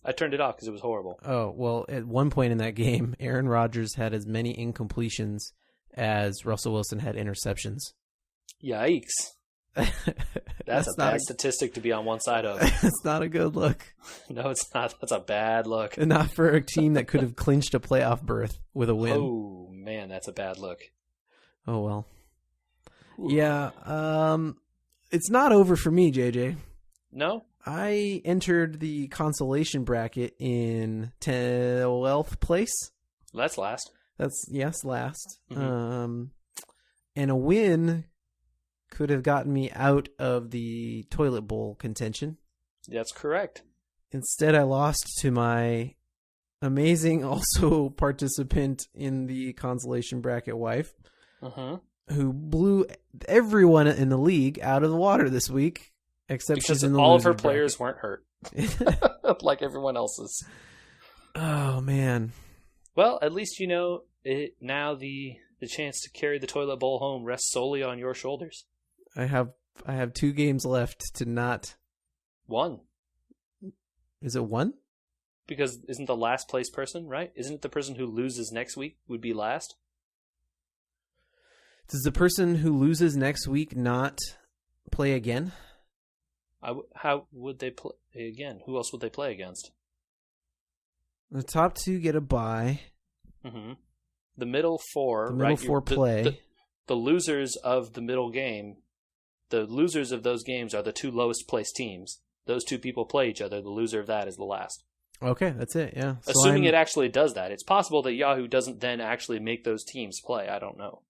I turned it off because it was horrible. Oh, well, at one point in that game, Aaron Rodgers had as many incompletions as Russell Wilson had interceptions. Yikes. That's a bad statistic to be on one side of. It's not a good look. No, it's not. That's a bad look. And not for a team that could have clinched a playoff berth with a win. Oh, man, that's a bad look. Oh, well. Ooh. Yeah, it's not over for me, JJ. No? I entered the consolation bracket in 12th place. That's last. That's, yes, last. Mm-hmm. And a win could have gotten me out of the toilet bowl contention. That's correct. Instead, I lost to my amazing also participant in the consolation bracket wife, who blew everyone in the league out of the water this week, except because she's in the all of her bracket. players weren't hurt, like everyone else's. Oh man! Well, at least you know it now. The chance to carry the toilet bowl home rests solely on your shoulders. I have 2 games left to not. 1. Is it 1? Because isn't the last place person, right? Isn't it the person who loses next week would be last? Does the person who loses next week not play again? How would they play again? Who else would they play against? The top 2 get a bye. Mm-hmm. The middle 4, the middle 4 play. The losers of the middle game, the losers of those games are the 2 lowest placed teams. Those 2 people play each other. The loser of that is the last. Okay, that's it, yeah. So assuming it actually does that. It's possible that Yahoo doesn't then actually make those teams play. I don't know.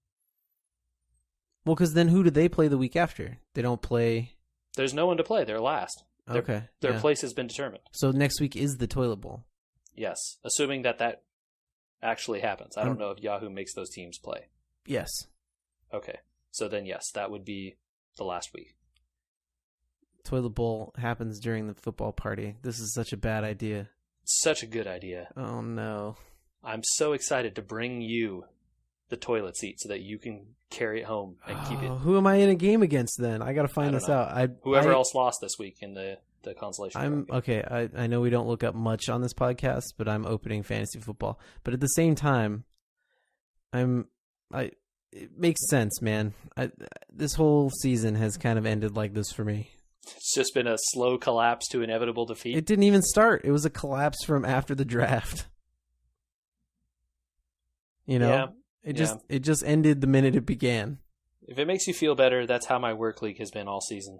Well, because then who do they play the week after? They don't play... There's no one to play. They're last. Their place has been determined. So next week is the toilet bowl. Yes, assuming that actually happens. I don't know if Yahoo makes those teams play. Yes. Okay, so then yes, that would be the last week. Toilet bowl happens during the football party. This is such a bad idea. Such a good idea. Oh, no. I'm so excited to bring you the toilet seat so that you can carry it home and keep it. Who am I in a game against then? I got to find this out. Whoever else lost this week in the consolation. I know we don't look up much on this podcast, but I'm opening fantasy football. But at the same time, it makes sense, man. This whole season has kind of ended like this for me. It's just been a slow collapse to inevitable defeat. It didn't even start. It was a collapse from after the draft. You know, it just ended the minute it began. If it makes you feel better, that's how my work league has been all season.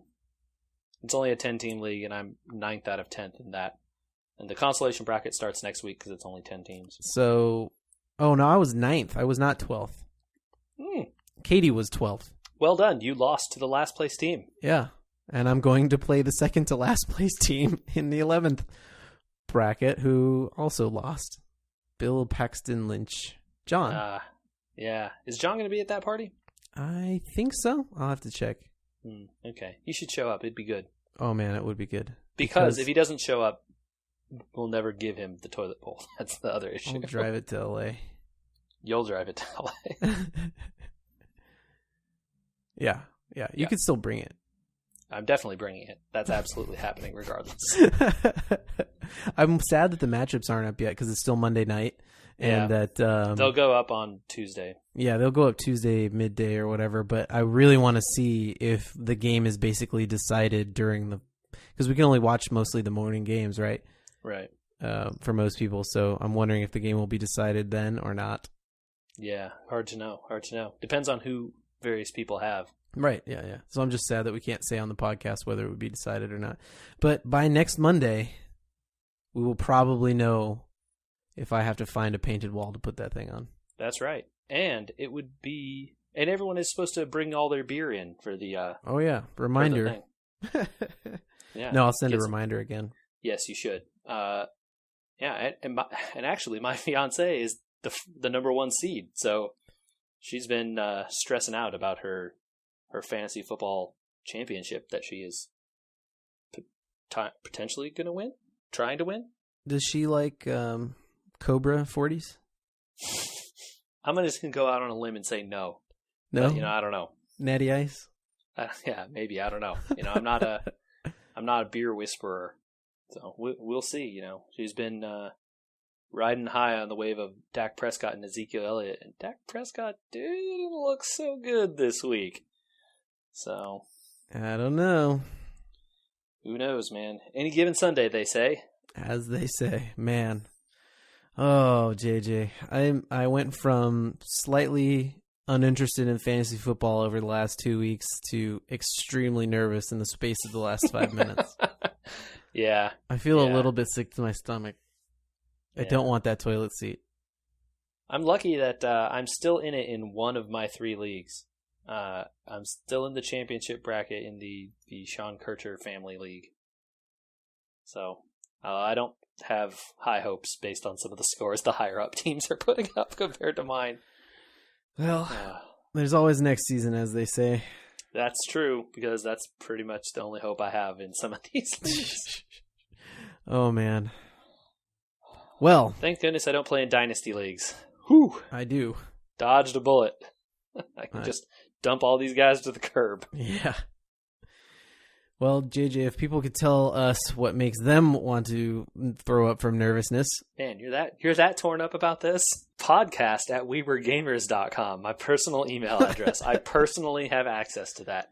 It's only a 10-team league, and I'm 9th out of 10th in that. And the consolation bracket starts next week because it's only 10 teams. So, oh no, I was 9th. I was not 12th. Katie was 12th. Well done. You lost to the last place team. Yeah, and I'm going to play the second to last place team in the 11th bracket, who also lost. Bill Paxton Lynch. John. Yeah. Is John going to be at that party? I think so. I'll have to check. Okay. You should show up. It'd be good. Oh, man, it would be good. Because if he doesn't show up, we'll never give him the toilet bowl. That's the other issue. I'll drive it to L.A. You'll drive it to L.A. Yeah. You could still bring it. I'm definitely bringing it. That's absolutely happening regardless. I'm sad that the matchups aren't up yet because it's still Monday night. And that they'll go up on Tuesday. Yeah, they'll go up Tuesday midday or whatever. But I really want to see if the game is basically decided because we can only watch mostly the morning games, right? Right. For most people. So I'm wondering if the game will be decided then or not. Yeah, hard to know. Depends on who various people have. Right. Yeah. So I'm just sad that we can't say on the podcast whether it would be decided or not. But by next Monday, we will probably know if I have to find a painted wall to put that thing on. That's right. And it would be... And everyone is supposed to bring all their beer in for the... oh, yeah. Reminder. Yeah. No, I'll send a reminder again. Yes, you should. And actually, my fiance is the number 1 seed. So she's been stressing out about her fantasy football championship that she is potentially going to win? Trying to win? Does she like... Cobra 40s? I'm just going to go out on a limb and say no. No? But, I don't know. Natty Ice? Yeah, maybe. I don't know. I'm not a beer whisperer. So we'll see, She's been riding high on the wave of Dak Prescott and Ezekiel Elliott. And Dak Prescott didn't look so good this week. So. I don't know. Who knows, man? Any given Sunday, they say. As they say. Man. Oh, JJ. I went from slightly uninterested in fantasy football over the last 2 weeks to extremely nervous in the space of the last 5 minutes. Yeah. I feel a little bit sick to my stomach. I don't want that toilet seat. I'm lucky that I'm still in it in one of my 3 leagues. I'm still in the championship bracket in the Sean Kircher family league. So I don't have high hopes based on some of the scores the higher up teams are putting up compared to mine. Well, there's always next season, as they say. That's true, because that's pretty much the only hope I have in some of these leagues. Oh, man. Well. Thank goodness I don't play in dynasty leagues. Whew. I do. Dodged a bullet. I can just dump all these guys to the curb. Yeah. Well, JJ, if people could tell us what makes them want to throw up from nervousness. Man, you're that torn up about this? Podcast at wewergamers.com, my personal email address. I personally have access to that.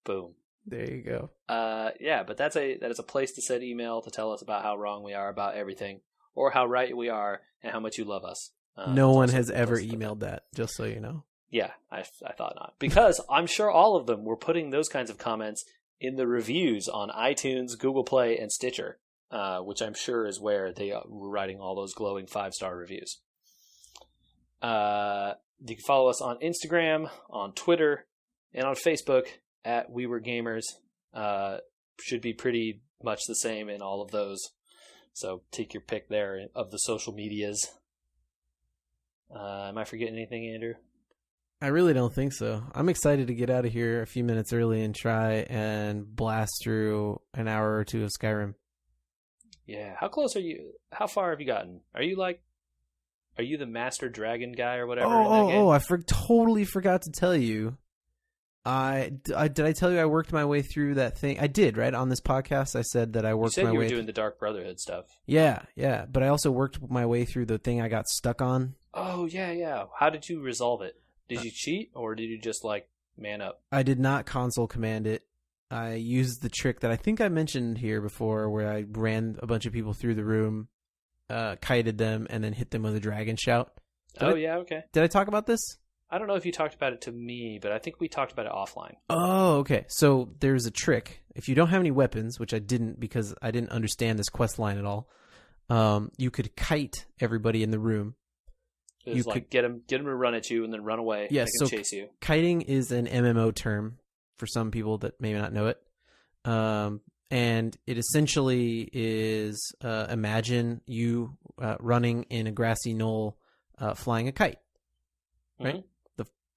Boom. There you go. Yeah, but that is a place to send email to tell us about how wrong we are about everything, or how right we are, and how much you love us. No one has ever emailed that, just so you know. Yeah, I thought not. Because I'm sure all of them were putting those kinds of comments in the reviews on iTunes, Google Play, and Stitcher, which I'm sure is where they were writing all those glowing 5-star reviews. You can follow us on Instagram, on Twitter, and on Facebook at We Were Gamers. Should be pretty much the same in all of those. So take your pick there of the social medias. Am I forgetting anything, Andrew? I really don't think so. I'm excited to get out of here a few minutes early and try and blast through an hour or 2 of Skyrim. Yeah. How close are you? How far have you gotten? Are you like Are you the Master Dragon guy or whatever? in that game? I totally forgot to tell you. Did I tell you I worked my way through that thing? I did, right? On this podcast, I said that I worked my way. You said you were doing the Dark Brotherhood stuff. Yeah. But I also worked my way through the thing I got stuck on. Oh, yeah. How did you resolve it? Did you cheat, or did you just, like, man up? I did not console command it. I used the trick that I think I mentioned here before, where I ran a bunch of people through the room, kited them, and then hit them with a dragon shout. Yeah, okay. Did I talk about this? I don't know if you talked about it to me, but I think we talked about it offline. Oh, okay. So there's a trick. If you don't have any weapons, which I didn't because I didn't understand this quest line at all, you could kite everybody in the room. You could get them to run at you and then run away. Yes, so chase you. Kiting is an MMO term for some people that may not know it. And it essentially is imagine you running in a grassy knoll flying a kite. Right? Mm-hmm.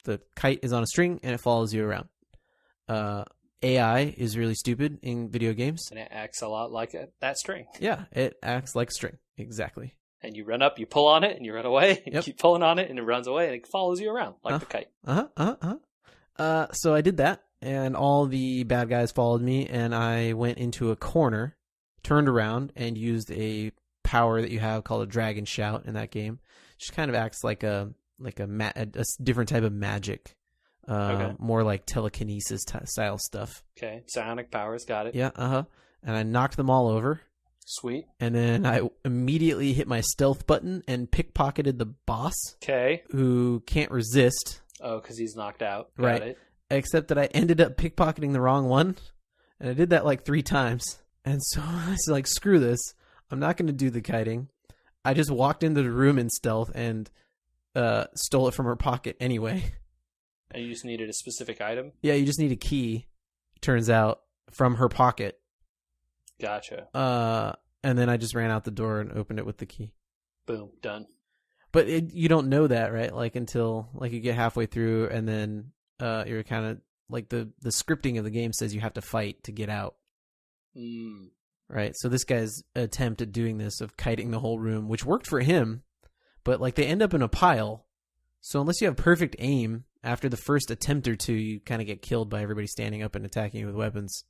The kite is on a string and it follows you around. AI is really stupid in video games. And it acts a lot like that string. Yeah, it acts like a string. Exactly. And you run up, you pull on it, and you run away. And you keep pulling on it, and it runs away, and it follows you around like the kite. So I did that, and all the bad guys followed me, and I went into a corner, turned around, and used a power that you have called a Dragon Shout in that game. Which kind of acts like a different type of magic. More like telekinesis style stuff. Okay, psionic powers, got it. Yeah, and I knocked them all over. Sweet. And then I immediately hit my stealth button and pickpocketed the boss. Okay. Who can't resist. Oh, because he's knocked out. Right. Got it. Except that I ended up pickpocketing the wrong one. And I did that like 3 times. And so I was like, screw this. I'm not going to do the kiting. I just walked into the room in stealth and stole it from her pocket anyway. And you just needed a specific item? Yeah, you just need a key, turns out, from her pocket. Gotcha. And then I just ran out the door and opened it with the key. Boom, done. But you don't know that, right? Like until like you get halfway through, and then you're kind of like the scripting of the game says you have to fight to get out. Right. So this guy's attempt at doing this of kiting the whole room, which worked for him, but like they end up in a pile. So unless you have perfect aim, after the first attempt or two, you kind of get killed by everybody standing up and attacking you with weapons.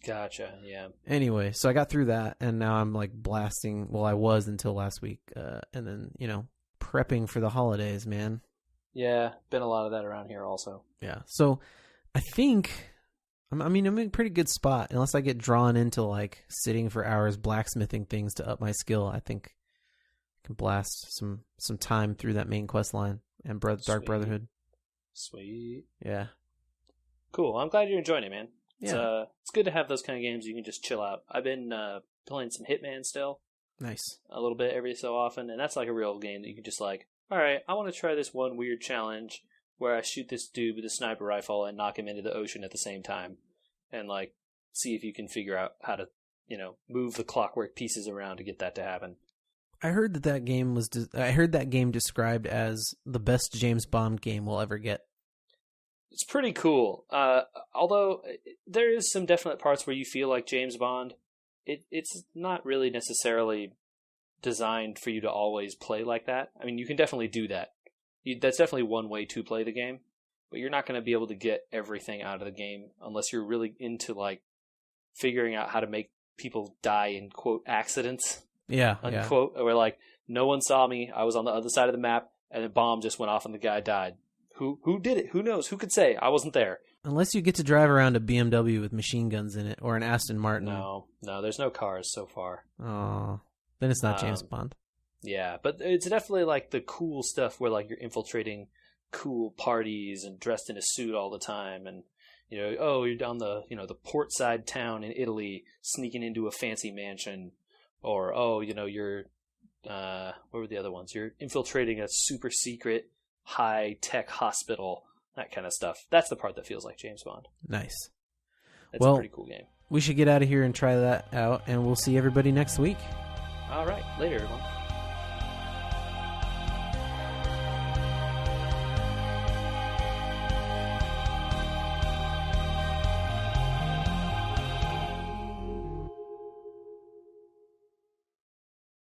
Gotcha, yeah. Anyway, so I got through that, and now I'm like blasting. Well, I was until last week, and then prepping for the holidays, man. Yeah, been a lot of that around here also. Yeah, so I think I'm in a pretty good spot. Unless I get drawn into like sitting for hours blacksmithing things to up my skill, I think I can blast some time through that main quest line and Dark Brotherhood. Sweet. Yeah. Cool. I'm glad you're enjoying it, man. Yeah. It's good to have those kind of games you can just chill out. I've been playing some Hitman still. Nice. A little bit every so often, and that's like a real game that you can just like, all right, I want to try this one weird challenge where I shoot this dude with a sniper rifle and knock him into the ocean at the same time, and like see if you can figure out how to, move the clockwork pieces around to get that to happen. I heard that game I heard that game described as the best James Bond game we'll ever get. It's pretty cool. Although there is some definite parts where you feel like James Bond. It's not really necessarily designed for you to always play like that. I mean, you can definitely do that. That's definitely one way to play the game, but you're not going to be able to get everything out of the game unless you're really into like figuring out how to make people die in quote accidents. Yeah. Unquote. Yeah. Where like no one saw me. I was on the other side of the map, and a bomb just went off and the guy died. Who did it? Who knows? Who could say? I wasn't there. Unless you get to drive around a BMW with machine guns in it, or an Aston Martin. No, there's no cars so far. Oh, then it's not James Bond. Yeah, but it's definitely like the cool stuff where like you're infiltrating cool parties and dressed in a suit all the time, and you're down the the port side town in Italy, sneaking into a fancy mansion, or you're what were the other ones? You're infiltrating a super secret high-tech hospital, that kind of stuff. That's the part that feels like James Bond. Nice. It's a pretty cool game. We should get out of here and try that out, and we'll see everybody next week. All right. Later, everyone.